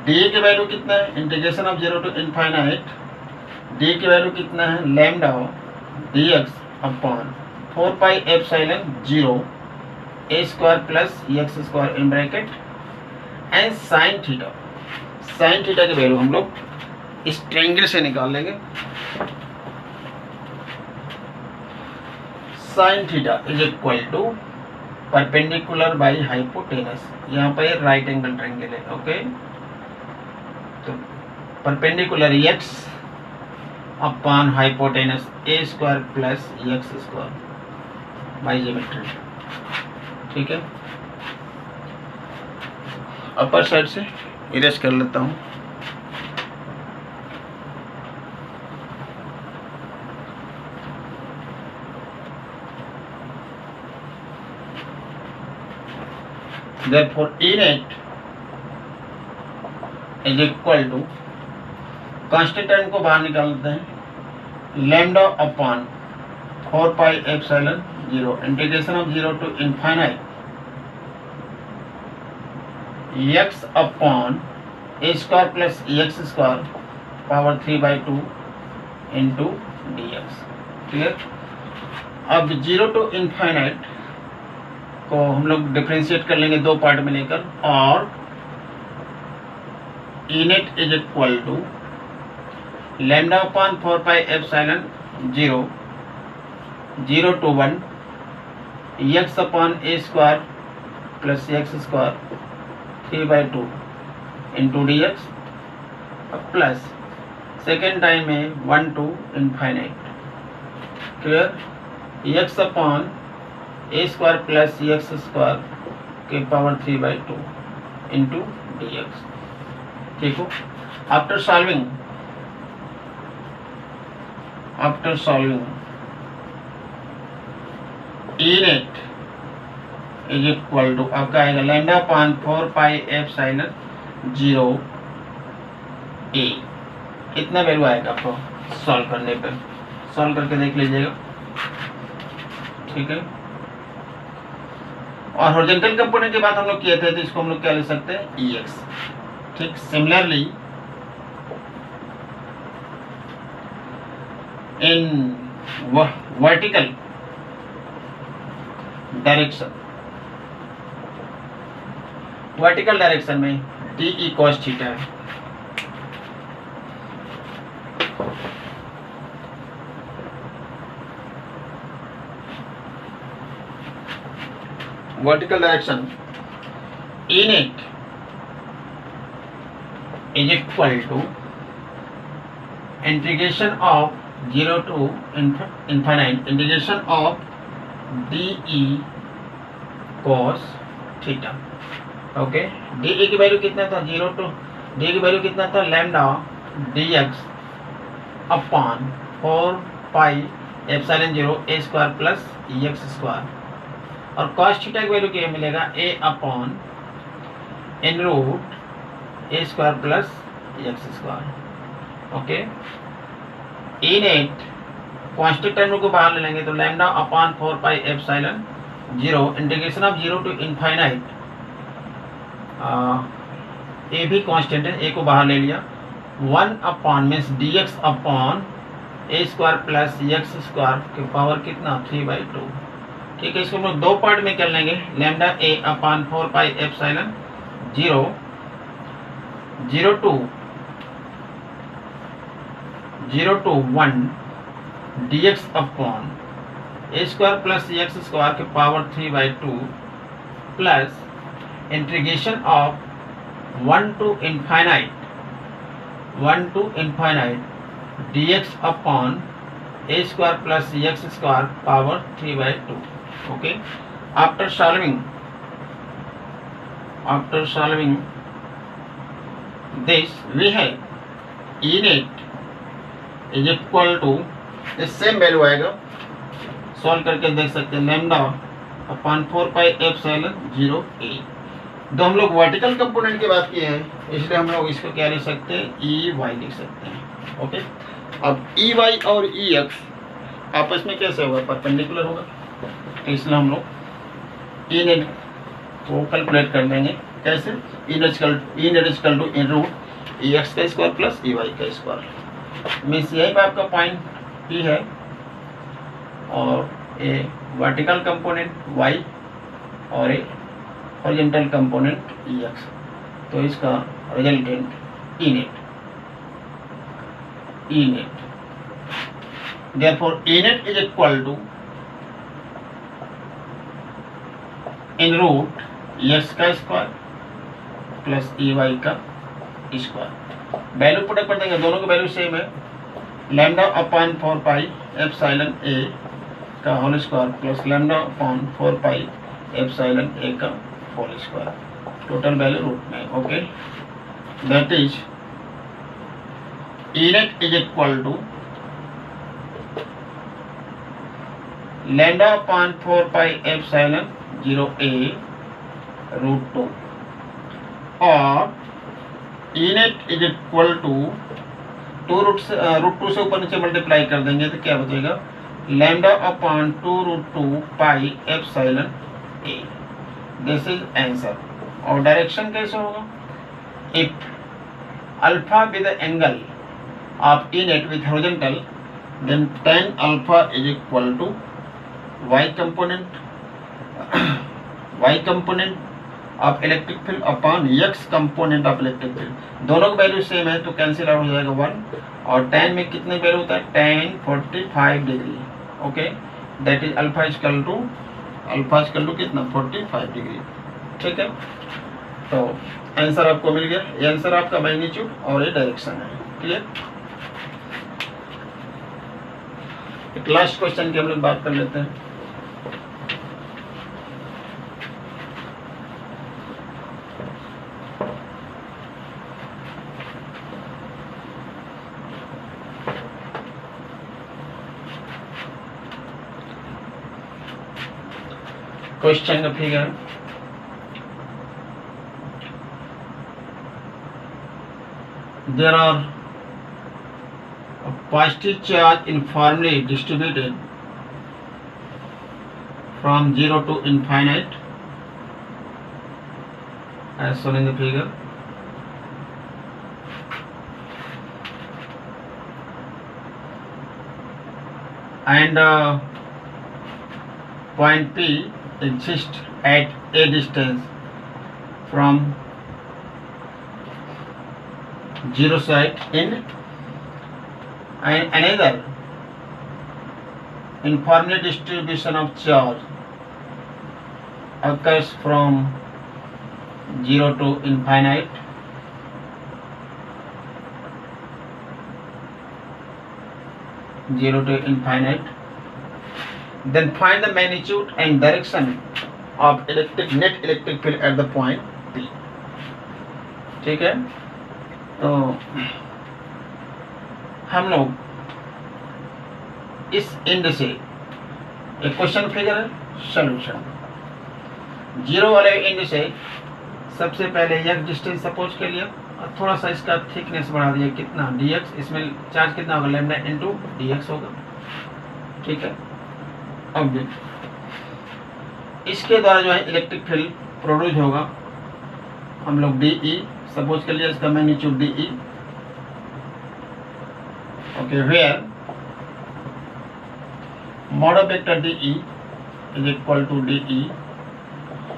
D की वैल्यू कितना है, integration of 0 to infinite, D की वैल्यू कितना है, lambda dx upon 4 pi epsilon 0 a square plus x square in bracket and sine theta. Sine theta की वैल्यू हम लोग इस ट्रायंगल से निकाल लेंगे। Sine theta is equal to perpendicular by hypotenuse, यहाँ पर राइट एंगल ट्रायंगल है, ओके। तो perpendicular x upon hypotenuse a square plus x square by geometry. ठीक है, अपर साइड से इरेज कर लेता हूँ। Therefore E net is equal to, constant term को बाहर निकालते हैं, lambda upon 4 pi epsilon 0 integration of 0 to infinite x upon a square plus x square power 3/2 into dx। Clear, अब 0 टू इनफाइनाइट को हम लोग डिफ्रेंशिएट कर लेंगे दो पार्ट में लेकर, और E net is equal to lambda upon 4 pi epsilon 0 to 1 x upon a square plus x square 3/2 into dx plus second time में 1 to infinite. Clear, x upon a square plus x square के पावर 3/2 इंटू dx। ठीक हो, after solving E net is equal to आपका आएगा lambda upon 4 pi epsilon 0 a। इतना वैल्यू आएगा आपको सॉल्व करने पे, सॉल्व करके देख लीजिएगा। ठीक है, और हॉरिजॉन्टल कंपोनेंट की बात हम लोग किए थे, तो इसको हम लोग क्या ले सकते हैं, EX। ठीक, सिमिलरली इन वर्टिकल डायरेक्शन में DE cos थीटा है। Vertical direction E net is equal to integration of 0 to infinite integration of dE cos theta. Okay, dE की वैल्यू कितना था, 0 टू डी की वैल्यू कितना था, lambda dx upon 4 pi epsilon 0 a square plus x square, और cos थीटा की वैल्यू क्या मिलेगा, a upon in root a square plus x square. Okay, E net constant term को बाहर ले लेंगे तो lambda upon 4 pi epsilon 0 integration of 0 to infinite, a भी कांस्टेंट है, ए को बाहर ले लिया, 1 upon means dx upon a square plus x square के पावर कितना 3/2। ठीक है, इसको हम लोग दो पार्ट में कर लेंगे, lambda a upon 4 pi epsilon 0 to 1 dx upon a square plus x square के power 3/2 plus integration of 1 to infinite dx upon a square plus x square power 3/2। Okay, after solving this we have E net is equal to, same value आएगा, सॉल्व करके देख सकते हैं, lambda upon 4 pi epsilon 0 a। तो हम लोग वर्टिकल कंपोनेंट की बात किए हैं, इसलिए हम लोग इसको क्या लिख सकते हैं, ई वाई लिख सकते हैं। ओके, अब ई वाई और ई एक्स आपस में कैसे होगा, परपेंडिकुलर होगा, तो इसलिए हम लोग इनेट को कैलकुलेट कर लेंगे, कैसे, E net to in root E x का स्क्वायर प्लस ई वाई का स्क्वायर, मीन्स यही पे आपका पॉइंट पी है, और ए वर्टिकल कंपोनेंट y और ए हॉरिजॉन्टल कंपोनेंट ex, तो इसका resultant E net. Therefore E net is equal to in root x का स्क्वायर प्लस ई वाई का स्क्वायर। वैल्यू पुट कर देंगे, दोनों की वैल्यू सेम है, lambda upon 4 pi epsilon a का whole square plus lambda upon 4 pi epsilon a का whole square, total value root में। Okay, that is E net is equal to lambda upon 4 pi epsilon 0 a root 2, और इनेट इज इक्वल टू रूट 2 से ऊपर नीचे मल्टीप्लाई कर देंगे तो क्या बचेगा, lambda upon 2√2 pi epsilon a। This is answer. और डायरेक्शन कैसे होगा, if alpha with angle of E net with horizontal then tan alpha is equal to y component of electric field upon x component of electric field, दोनों की वैल्यू सेम है तो कैंसिल आउट हो जाएगा 1, और tan में कितने वैल्यू होता है, tan 45 degree. Okay, that is alpha equal to कितना 45 डिग्री। ठीक है, तो आंसर आपको मिल गया, ये आंसर आपका मैग्नीट्यूड और ये डायरेक्शन है। क्लियर, एक लास्ट क्वेश्चन की हम लोग बात कर लेते हैं। क्वेश्चन का figure, there are a positive charge uniformly distributed from 0 to infinite as shown in the figure, and point P exists at a distance from 0 side in, and another uniformly distribution of charge occurs from 0 to infinite 0 to infinite. Then find the magnitude and direction of net electric field at the point P. ठीक है, तो हम लोग इस एंड से एक क्वेश्चन फिगर सॉल्यूशन, जीरो वाले एंड से सबसे पहले एक डिस्टेंस सपोज कर लिया और थोड़ा सा इसका थिकनेस बढ़ा दिया, कितना dx, इसमें चार्ज कितना होगा लैम्डा इंटू dx होगा, ठीक है। अब इसके द्वारा जो है इलेक्ट्रिक फील्ड प्रोड्यूस होगा, हम लोग dE सपोज कर लिया, इसका magnitude dE, okay, where mod of vector dE is equal to dE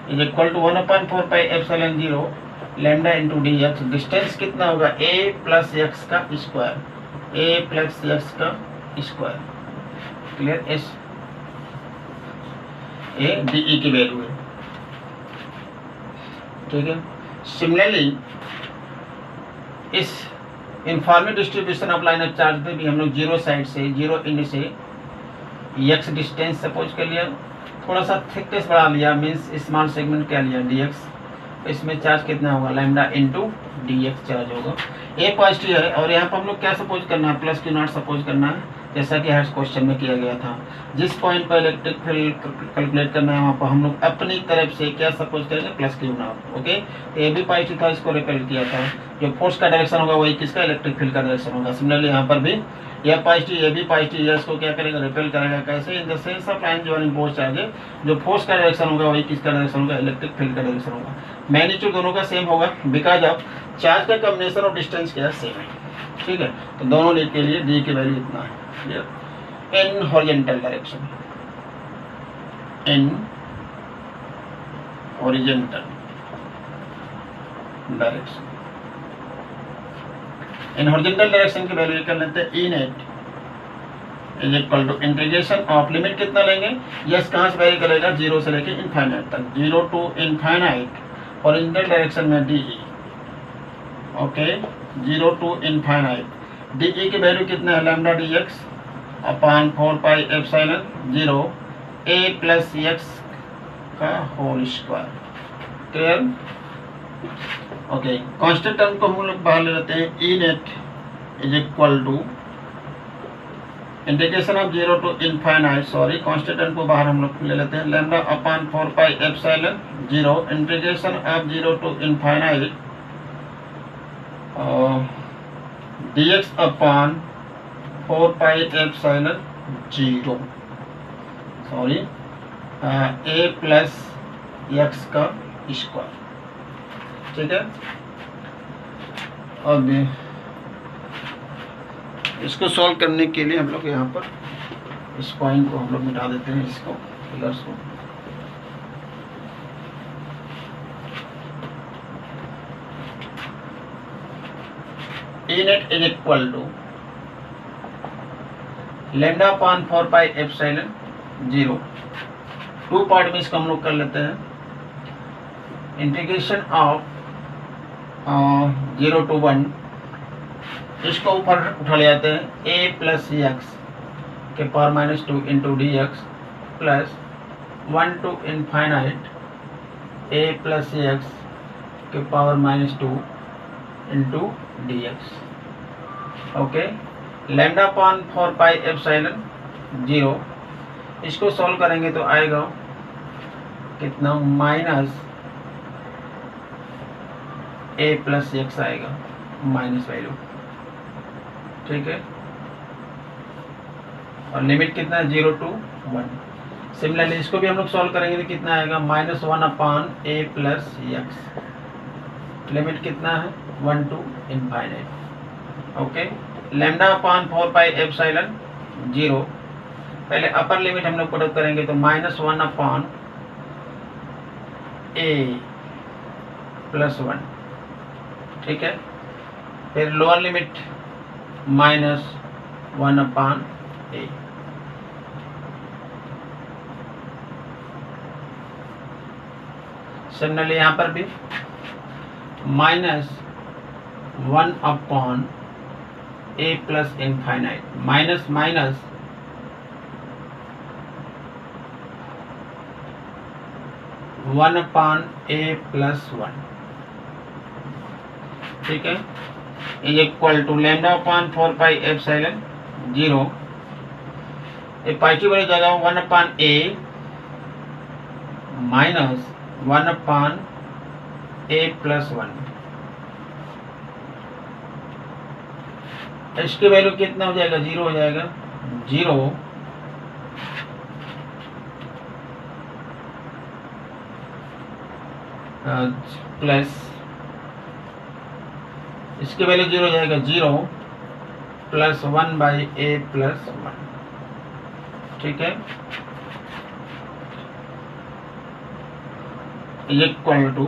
is equal to 1/4 pi epsilon 0 lambda into dx। Distance कितना होगा a प्लस एक्स का स्क्वायर, a प्लस एक्स का square, clear, S A dE की वैल्यू है, ठीक है। सिमिलरली इस informal distribution of line of charge में भी हम लोग जीरो साइड से, जीरो एंड से x डिस्टेंस सपोज कर लिया, थोड़ा सा थिकनेस बढ़ा लिया, मीन्स स्मॉल सेगमेंट क्या लिया dx, इसमें चार्ज कितना होगा लैम्डा इंटू dx चार्ज होगा, a पॉजिटिव है और यहाँ पर हम लोग क्या सपोज करना है, प्लस Q0 सपोज करना है, जैसा कि हर क्वेश्चन में किया गया था। जिस पॉइंट पर इलेक्ट्रिक फील्ड कैलकुलेट करना है वहाँ पर हम लोग अपनी तरफ से क्या सपोज करेंगे, प्लस Q0, ओके। ए भी पॉजिटिव था, इसको रिपेल किया था, जो फोर्स का डायरेक्शन होगा वही किसका, इलेक्ट्रिक फील्ड का डायरेक्शन होगा। सिमिलरली यहाँ पर भी यह पॉजिटिव, ये भी पॉजिटिव, यह इसको क्या करेगा, रिपेल करेगा, कैसे, in the sense of line जो फोर्स चार्ज है, जो फोर्स का डायरेक्शन होगा वही किसका डायरेक्शन होगा, इलेक्ट्रिक फील्ड का डायरेक्शन होगा। मैग्नीट्यूड दोनों का सेम होगा, बिकॉज ऑफ चार्ज का कॉम्बिनेशन और डिस्टेंस क्या सेम है, ठीक है। तो दोनों के लिए डी की वैल्यू इतना है, in horizontal direction, in horizontal direction, in horizontal direction की वैल्यू कर लेते हैं, E net is equal to integration of, limit कितना लेंगे, यस कहाँ से वेरी करेगा, जीरो से लेके इनफाइनाइट तक, zero to infinite horizontal direction में d E, okay, zero to infinite, d E की वैल्यू कितना है, lambda dx upon 4 pi epsilon 0 a plus x का whole square, clear, okay. Constant term को हम लोग बाहर ले लेते हैं, E net is equal to integration of 0 to infinite, sorry constant term को बाहर हम लोग ले लेते हैं, lambda upon 4 pi epsilon 0 integration of 0 to infinite dx upon 4 pi epsilon 0, sorry a plus x का स्क्वायर, ठीक है। अब इसको सॉल्व करने के लिए हम लोग यहाँ पर इस पॉइंट को हम लोग मिटा देते हैं, इसको फिगर्स को, E net is equal to lambda upon 4 pi epsilon 0, to part में इसको हम लोग कर लेते हैं, इंटीग्रेशन ऑफ 0 टू 1, इसको ऊपर उठा ले जाते हैं, a प्लस एक्स के power -2 into d x plus 1 to infinite a plus x के power -2 into d x, okay. Lambda upon 4 pi epsilon 0, इसको सॉल्व करेंगे तो आएगा कितना, माइनस a प्लस एक्स आएगा, माइनस वैल्यू, ठीक है, और लिमिट कितना है 0 टू 1। सिमिलरली इसको भी हम लोग सॉल्व करेंगे तो कितना आएगा, -1 upon a plus x, limit कितना है 1 to infinite, okay. Lambda upon 4 pi epsilon 0, पहले अपर लिमिट हम लोग पुट करेंगे तो -1 अपॉन a प्लस 1, ठीक है, फिर lower limit -1 upon a, similarly यहाँ पर भी -1 upon a plus infinite minus minus 1/a+1, ठीक है, इज इक्वल टू λ/4πε0, ये पॉजिटिव वाली जगह 1/a माइनस 1/a+1, इसकी वैल्यू कितना हो जाएगा, 0 हो जाएगा, 0 प्लस इसकी वैल्यू 0 हो जाएगा, 0 प्लस 1/a+1, ठीक है, इक्वल टू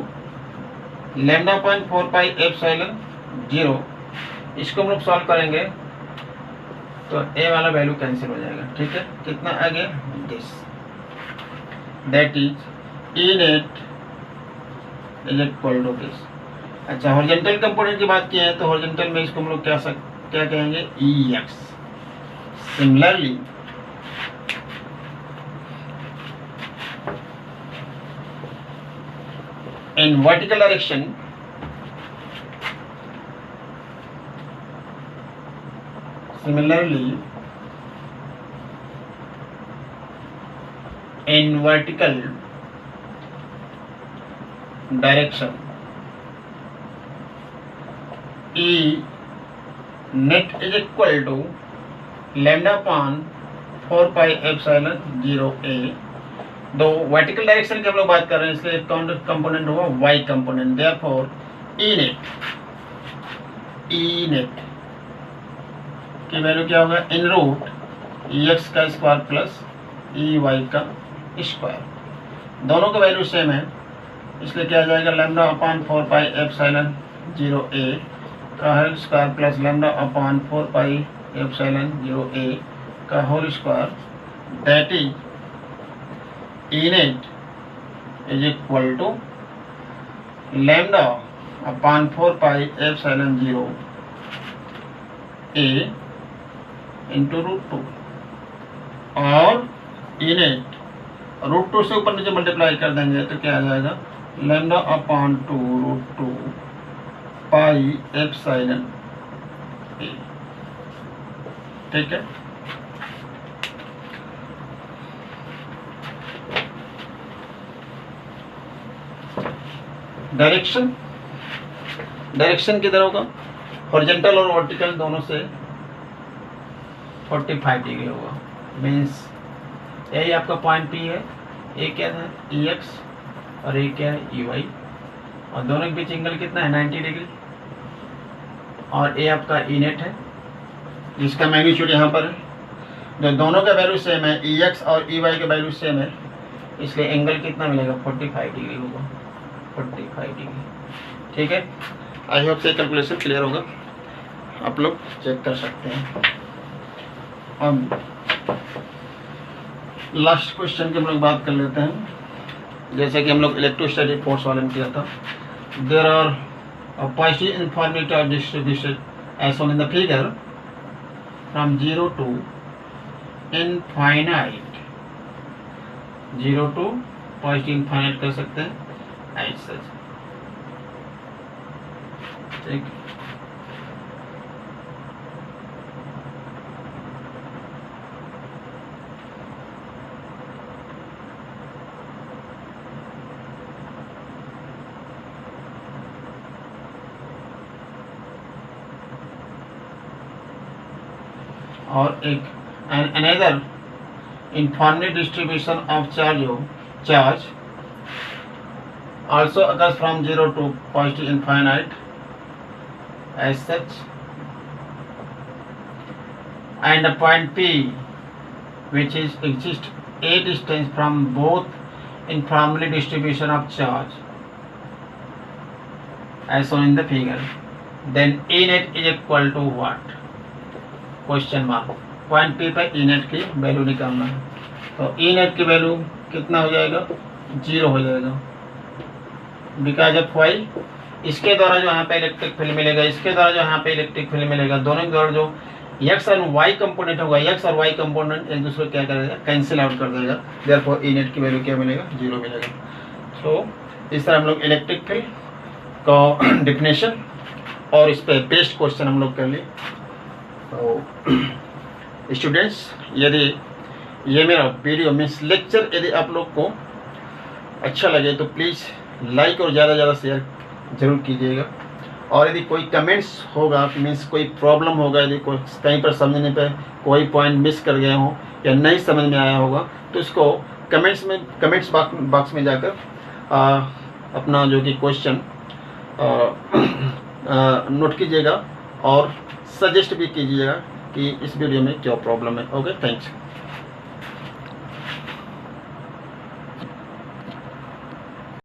λ/4πε0, इसको हम लोग सॉल्व करेंगे तो ए वाला वैल्यू कैंसिल हो जाएगा, ठीक है, कितना आ गया, this, that is E net is equal to this. अच्छा, हॉरिजॉन्टल कंपोनेंट की बात की है तो हॉरिजॉन्टल में इसको हम लोग क्या कहेंगे, E x. Similarly in vertical direction, similarly in vertical direction, E net is equal to λ/4πε0a। दो वर्टिकल डायरेक्शन की हम लोग बात कर रहे हैं, इसलिए कौन कंपोनेंट होगा, Y component, therefore E net की वैल्यू क्या होगा, इन रूट ई एक्स का स्क्वायर प्लस ई वाई का स्क्वायर, दोनों का वैल्यू सेम है, इसलिए क्या आ जाएगा, λ/4πε0a का होल स्क्वायर प्लस λ/4πε0a का whole square, that is E net is equal to λ/4πε0a into √2, और E net √2 से ऊपर नीचे मल्टीप्लाई कर देंगे तो क्या आ जाएगा, λ/2√2πε0a, ठीक है। डायरेक्शन किधर होगा, हॉरिजॉन्टल और वर्टिकल दोनों से 45 डिग्री होगा, मीन्स यही आपका पॉइंट पी है, ए क्या है, ई एक्स, और ए क्या है, ई वाई, और दोनों के बीच एंगल कितना है, 90 डिग्री, और ए आपका ई नेट है जिसका मैग्नीट्यूड यहाँ पर है, जो दोनों का वैल्यू सेम है, ई एक्स और ई वाई का वैल्यू सेम है, इसलिए एंगल कितना मिलेगा, 45 डिग्री होगा, 45 डिग्री, ठीक है। आई होप से कैलकुलेशन क्लियर होगा, आप लोग चेक कर सकते हैं। अब लास्ट क्वेश्चन की हम लोग बात कर लेते हैं, जैसे कि हम लोग इलेक्ट्रोस्टैटिक फोर्स वाले में किया था। There are positive informative of distribution as shown in the figure from 0 to infinite, 0 to positive infinite कर सकते हैं ऐसा, ठीक। और एक another infinite distribution of charge also occurs from 0 to positive infinite as such, and the point P which is exists a distance from both uniformly distribution of charge as shown in the figure, then E net is equal to what, question mark, point P पर E net की वैल्यू निकालना है, तो E net की वैल्यू कितना हो जाएगा, 0 हो जाएगा, बिकॉज ऑफ वाई इसके द्वारा जो यहाँ पे इलेक्ट्रिक फील्ड मिलेगा, इसके द्वारा जो यहाँ पे इलेक्ट्रिक फील्ड मिलेगा, दोनों के द्वारा जो एक्स और वाई कंपोनेंट होगा, एक्स और वाई कंपोनेंट एक दूसरे को क्या करेगा, कैंसिल आउट कर देगा। देयरफॉर ई नेट की वैल्यू क्या मिलेगा, 0 मिलेगा। सो इस तरह हम लोग इलेक्ट्रिक फील्ड का डिफिनेशन और इस पर बेस्ड क्वेश्चन हम लोग कर लिए। तो स्टूडेंट्स, यदि ये मेरा वीडियो मीन्स लेक्चर यदि आप लोग को अच्छा लगे तो प्लीज़ लाइक और ज़्यादा से ज़्यादा शेयर ज़रूर कीजिएगा। और यदि कोई कमेंट्स होगा, मीन्स कोई प्रॉब्लम होगा, यदि कोई कहीं पर समझने पे कोई पॉइंट मिस कर गए हो या नहीं समझ में आया होगा, तो इसको कमेंट्स बॉक्स में जाकर अपना जो कि क्वेश्चन नोट कीजिएगा और सजेस्ट भी कीजिएगा कि इस वीडियो में क्या प्रॉब्लम है। Okay, thanks.